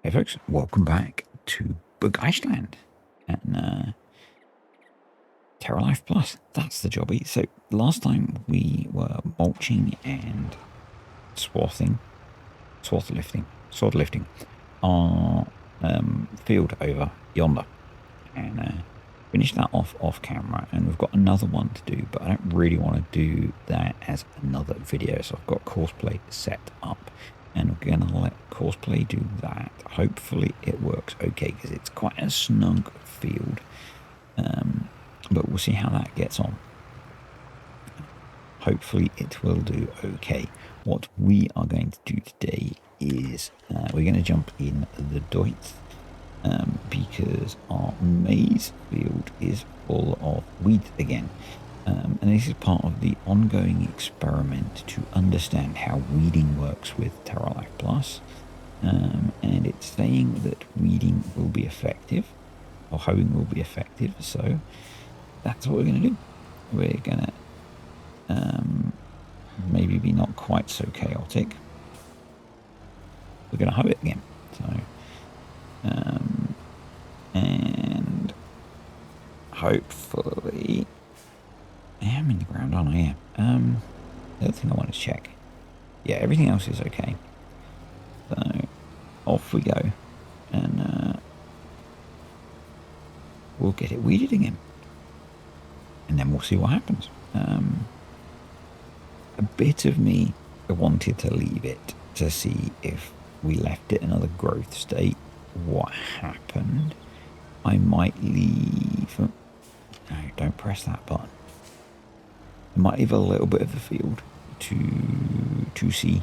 Hey folks, welcome back to Bergisch and Terralife Plus. That's the jobby. So last time we were mulching and sword lifting our field over yonder, and finished that off camera, and we've got another one to do, but I don't really want to do that as another video, so I've got courseplay set up and we're going to let courseplay do that. Hopefully it works okay because it's quite a snug field, but we'll see how that gets on. Hopefully it will do okay. What we are going to do today is we're going to jump in the Deutz because our maize field is full of weeds again. And this is part of the ongoing experiment to understand how weeding works with Terralife Plus. And it's saying that weeding will be effective, or hoeing will be effective. So that's what we're going to do. We're going to maybe be not quite so chaotic. We're going to hoe it again. So, and hopefully... I am in the ground, aren't I? Yeah. The other thing I want to check. Yeah, everything else is okay. So, off we go. And we'll get it weeded again. And then we'll see what happens. A bit of me wanted to leave it to see if we left it another growth state, what happened. I might leave... No, don't press that button. I might leave a little bit of the field to see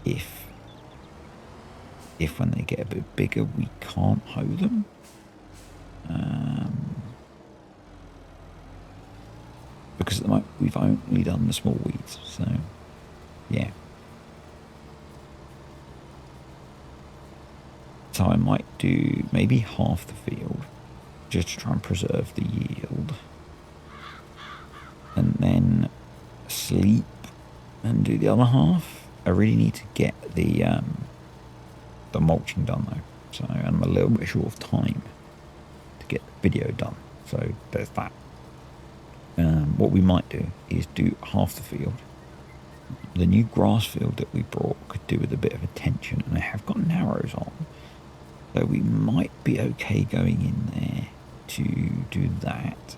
if when they get a bit bigger we can't hoe them. Because at the moment we've only done the small weeds, so yeah. So I might do maybe half the field, just to try and preserve the yield, and then sleep and do the other half. I really need to get the mulching done though, so I'm a little bit short of time to get the video done, so there's that. What we might do is do half the field. The new grass field that we brought could do with a bit of attention, and I have got narrows on, so we might be okay going in there to do that,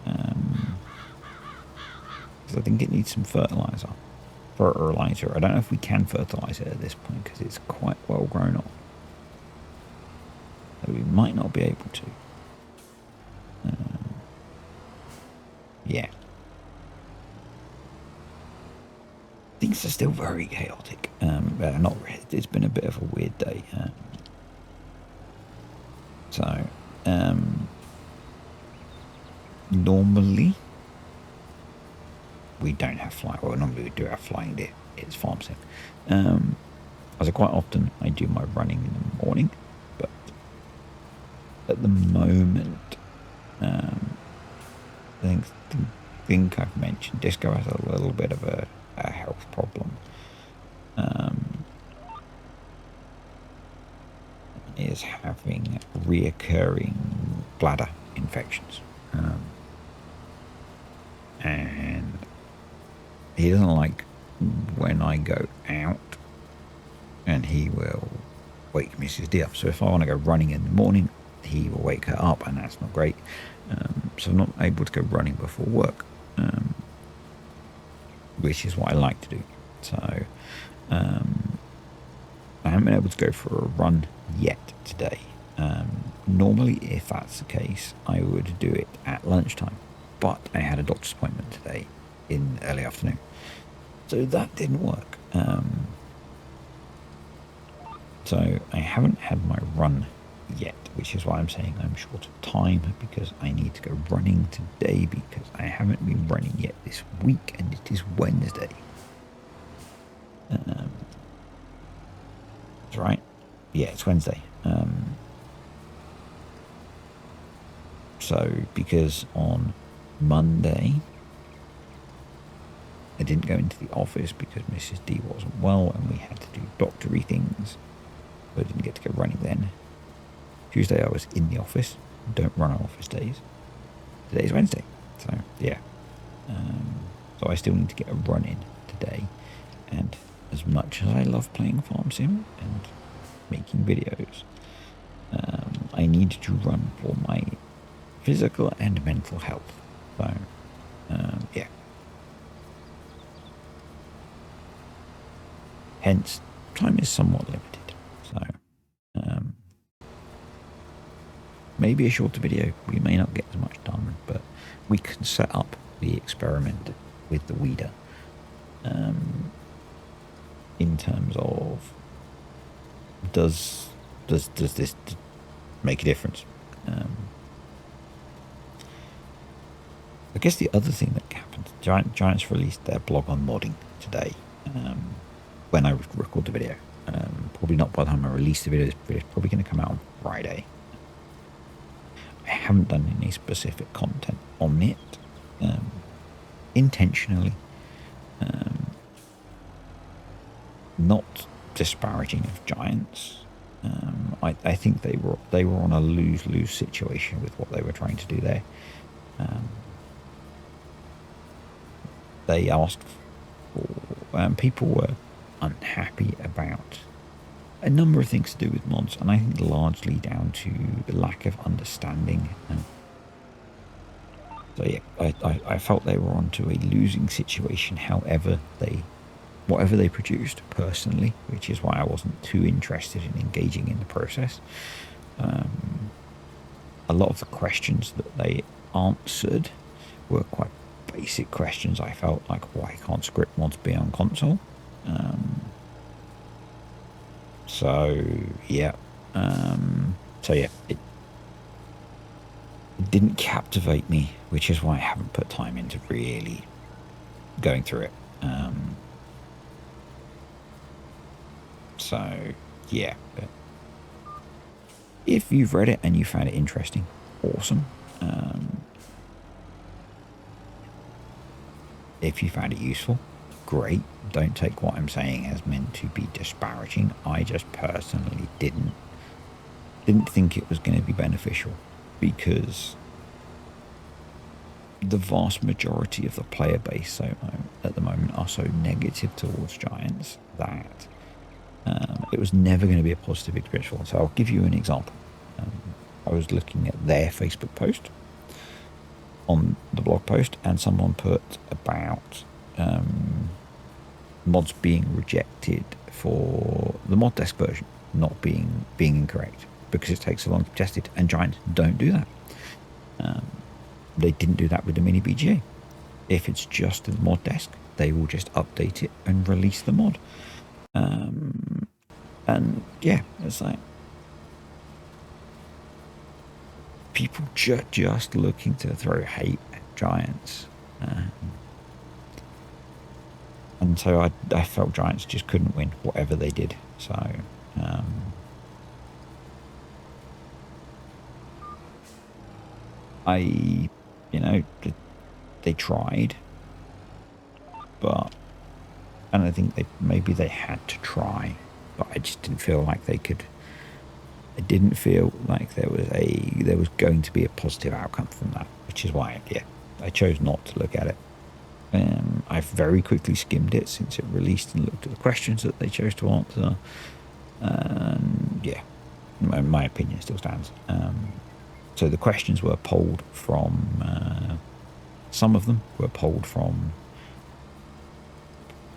because I think it needs some fertilizer. I don't know if we can fertilize it at this point because it's quite well grown on, so we might not be able to. Yeah, things are still very chaotic. Not really. It's been a bit of a weird day. So, normally we don't have flying. Well, normally we do have flying deer. It's farm sim. So quite often I do my running in the morning, but at the moment, I think I've mentioned Disco has a little bit of a health problem. Is having reoccurring bladder infections, and he doesn't like when I go out, and he will wake Mrs. D up. So if I want to go running in the morning, he will wake her up, and that's not great. So I'm not able to go running before work, which is what I like to do. So I haven't been able to go for a run yet today. Normally, if that's the case, I would do it at lunchtime, but I had a doctor's appointment today in early afternoon, so that didn't work. So I haven't had my run yet, which is why I'm saying I'm short of time, because I need to go running today, because I haven't been running yet this week, and it is Wednesday. That's right. Yeah, it's Wednesday. So because on Monday I didn't go into the office because Mrs. D wasn't well and we had to do doctory things. So I didn't get to go running then. Tuesday I was in the office. Don't run on office days. Today's Wednesday. So, yeah. So I still need to get a run in today. And as much as I love playing Farm Sim and making videos, I need to run for my physical and mental health. So, yeah. Hence, time is somewhat limited. So, maybe a shorter video. We may not get as much done, but we can set up the experiment with the weeder in terms of does this make a difference? I guess the other thing that happened, Giants released their blog on modding today when I record the video. Probably not by the time I release the video. It's probably going to come out on Friday. I haven't done any specific content on it intentionally. Not disparaging of Giants. I think they were on a lose-lose situation with what they were trying to do there. They asked for, people were unhappy about a number of things to do with mods, and I think largely down to the lack of understanding. So yeah, I felt they were onto a losing situation. However, whatever they produced personally, which is why I wasn't too interested in engaging in the process. A lot of the questions that they answered were quite basic questions. I felt like, why can't script mods be on console? So yeah, it didn't captivate me, which is why I haven't put time into really going through it. So yeah, but if you've read it and you found it interesting, awesome. If you found it useful, great. Don't take what I'm saying as meant to be disparaging. I just personally didn't think it was going to be beneficial, because the vast majority of the player base at the moment are so negative towards Giants that it was never going to be a positive experience for them. So I'll give you an example. I was looking at their Facebook post on the blog post, and someone put about mods being rejected for the mod desk version not being incorrect because it takes so long to be tested, and Giants don't do that. They didn't do that with the mini BGA. If it's just the mod desk, they will just update it and release the mod. And yeah, it's like people just looking to throw hate at Giants. And so I felt Giants just couldn't win whatever they did. So they tried, and I think maybe they had to try, but I just didn't feel like they could. I didn't feel like there was going to be a positive outcome from that, which is why I chose not to look at it. I very quickly skimmed it since it released and looked at the questions that they chose to answer. And yeah, my opinion still stands. So the questions were polled from, some of them were polled from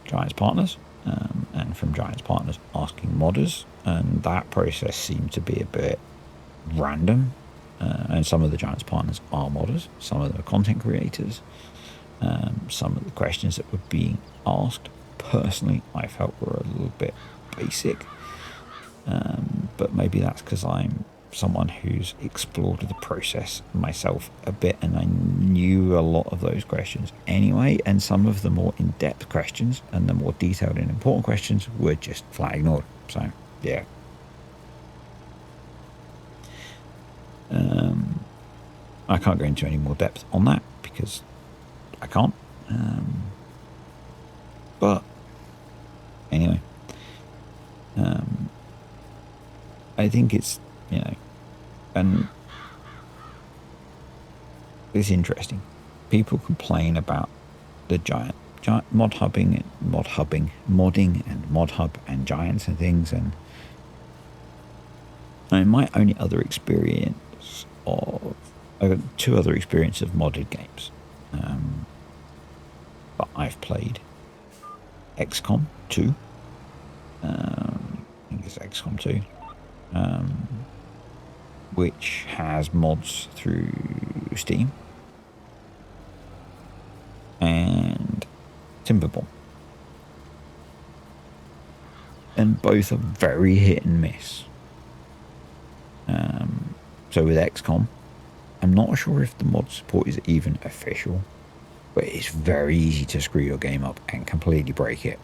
Giants partners, and from Giants partners asking modders, and that process seemed to be a bit random. And some of the Giants partners are modders, some of them are content creators. Some of the questions that were being asked, personally, I felt were a little bit basic. But maybe that's because I'm someone who's explored the process myself a bit, and I knew a lot of those questions anyway, and some of the more in-depth questions and the more detailed and important questions were just flat ignored. So yeah. I can't go into any more depth on that because I can't. But anyway, I think it's, you know, and it's interesting. People complain about the giant modding and mod hub and giants and things, and I mean, my only other experience of I've got two other experiences of modded games, but I've played XCOM 2. I think it's XCOM 2, which has mods through Steam, and Timberborn. And both are very hit and miss. So with XCOM, I'm not sure if the mod support is even official, but it's very easy to screw your game up and completely break it.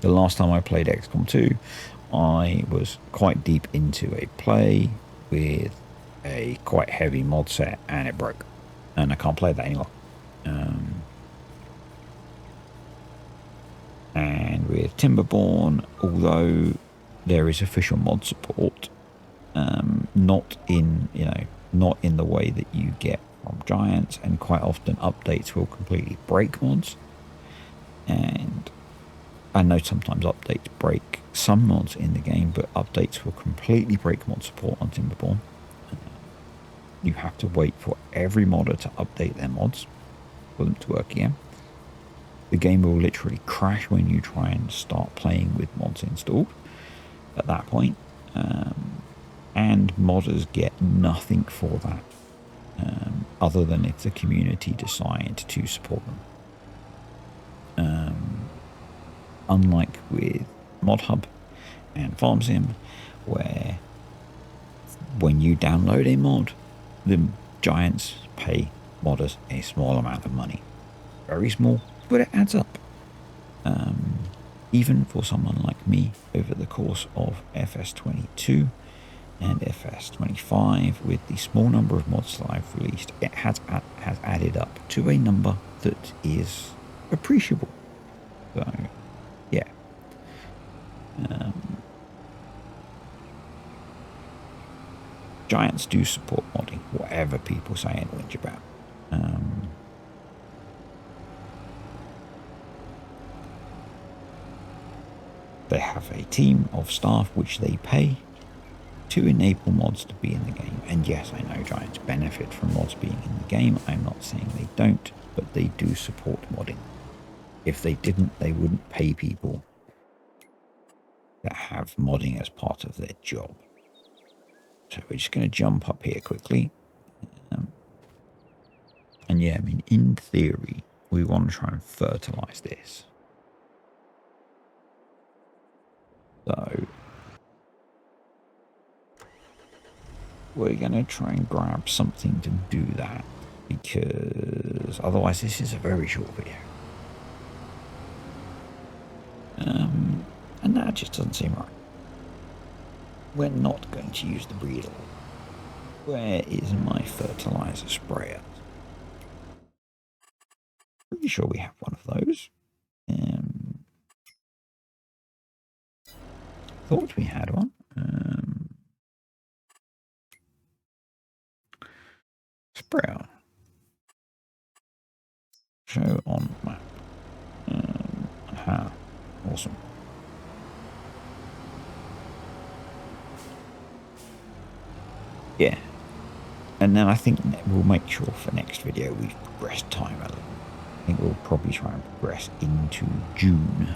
The last time I played XCOM 2, I was quite deep into a play with a quite heavy mod set, and it broke, and I can't play that anymore. And with Timberborn, although there is official mod support, not in the way that you get from Giants, and quite often updates will completely break mods. And I know sometimes updates break some mods in the game, but updates will completely break mod support on Timberborn. You have to wait for every modder to update their mods for them to work again. The game will literally crash when you try and start playing with mods installed at that point. And modders get nothing for that, other than if the community decide to support them. Unlike with Mod Hub and Farm Sim, where when you download a mod, the Giants pay modders a small amount of money. Very small, but it adds up. Even for someone like me, over the course of FS22 and FS25, with the small number of mods that I've released, it has added up to a number that is appreciable. So, yeah. Giants do support modding, whatever people say and whinge about. They have a team of staff which they pay to enable mods to be in the game. And yes, I know Giants benefit from mods being in the game. I'm not saying they don't, but they do support modding. If they didn't, they wouldn't pay people that have modding as part of their job. So we're just going to jump up here quickly. And yeah, I mean, in theory, we want to try and fertilize this. So we're going to try and grab something to do that, because otherwise this is a very short video. And that just doesn't seem right. We're not going to use the breedle. Where is my fertilizer sprayer? Pretty sure we have one of those. Thought we had one. Sprayer. Show on map. Aha. Awesome. Yeah. And then I think we'll make sure for next video we've progressed time a little. I think we'll probably try and progress into June.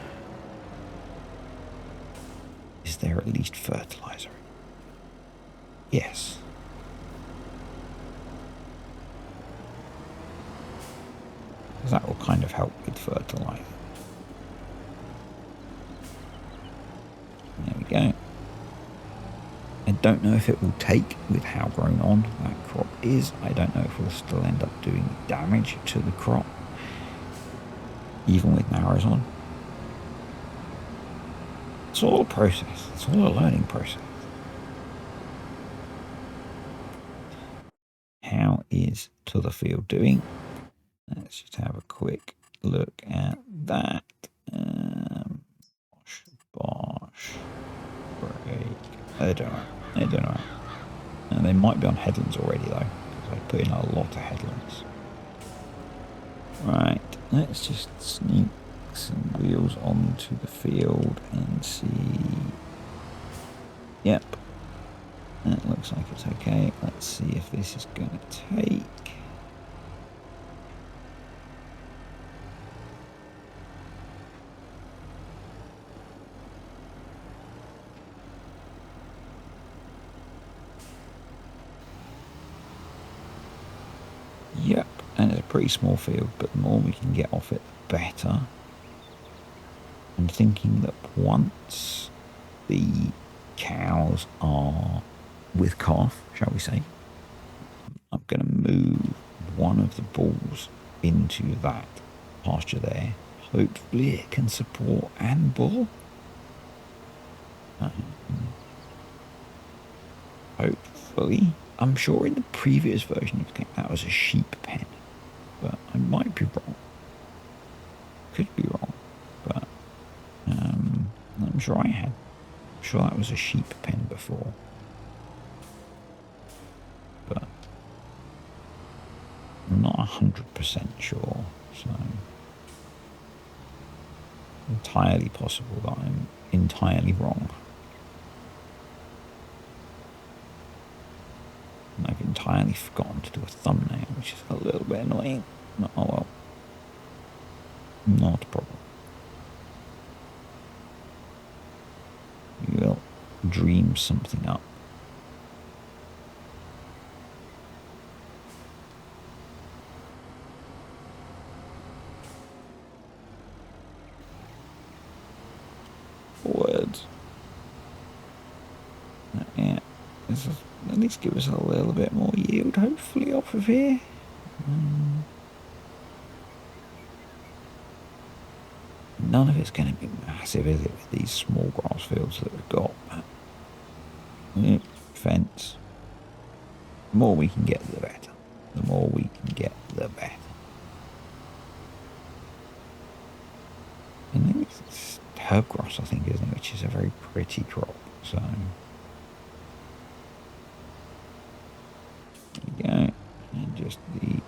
Is there at least fertilizer? Yes. Because that will kind of help with fertilizer. There we go. I don't know if it will take with how grown on that crop is. I don't know if we'll still end up doing damage to the crop, even with narrows on. It's all a process. It's all a learning process. How is To the Field doing? Let's just have a quick look at that. Bosh, break. They're doing right. They're doing right. And they might be on headlands already though, because I put in a lot of headlands. Right, let's just sneak some wheels onto the field and see. Yep, that looks like it's okay. Let's see if this is going to take. Yep, and it's a pretty small field, but the more we can get off it, the better. I'm thinking that once the cows are with calf, shall we say, I'm going to move one of the bulls into that pasture there. Hopefully it can support and bull. Hopefully. I'm sure in the previous version of the game that was a sheep pen, but I might be wrong. Could be wrong, but I'm sure I'm sure that was a sheep pen before. But I'm not 100% sure, so entirely possible that I'm entirely wrong. And I've entirely forgotten to do a thumbnail, which is a little bit annoying. Oh well. Not a problem. We'll dream something up. Forward. Yeah. This is, at least give us a little bit more yield, hopefully, off of here. None of it's going to be massive, is it, with these small grass fields that we've got? But, fence. The more we can get, the better. The more we can get, the better. And then it's herb grass, I think, isn't it? Which is a very pretty crop. So there we go. And just the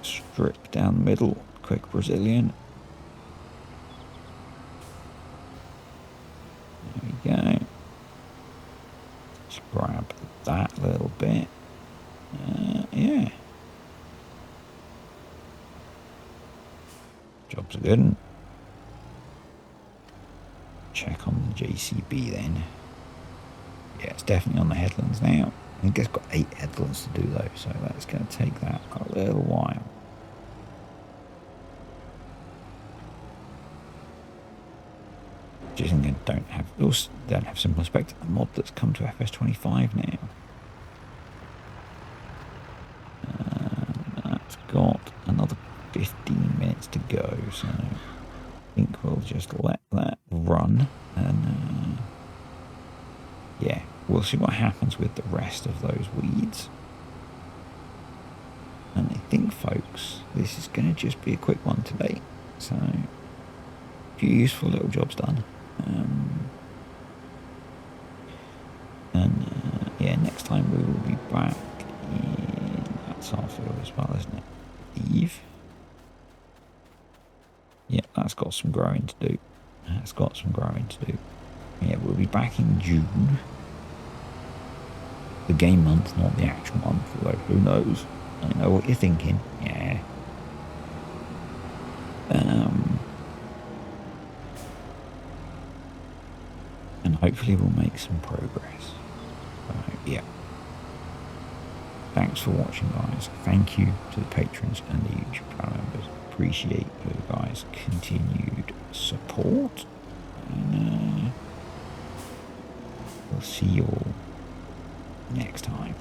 strip down the middle, quick Brazilian. There we go. Just grab that little bit. Yeah. Job's a good one. Check on the JCB then. Yeah, it's definitely on the headlands now. I think it's got 8 headlands to do though, so that's going to take that a little while. Just thinking don't have simple inspect the mod that's come to FS25 now. That's got another 15 minutes to go, so I think we'll just let that run and yeah, we'll see what happens with the rest of those weeds. And I think, folks, this is going to just be a quick one today. So, a few useful little jobs done. Yeah, next time we will be back in that's our field as well, isn't it? Eve. Yeah, that's got some growing to do. That's got some growing to do. Yeah, we'll be back in June. The game month, not the actual month, although who knows? I know what you're thinking. Yeah. And hopefully we'll make some progress. So, yeah. Thanks for watching, guys. Thank you to the patrons and the YouTube channel members. Appreciate you guys' continued support. And we'll see you all next time.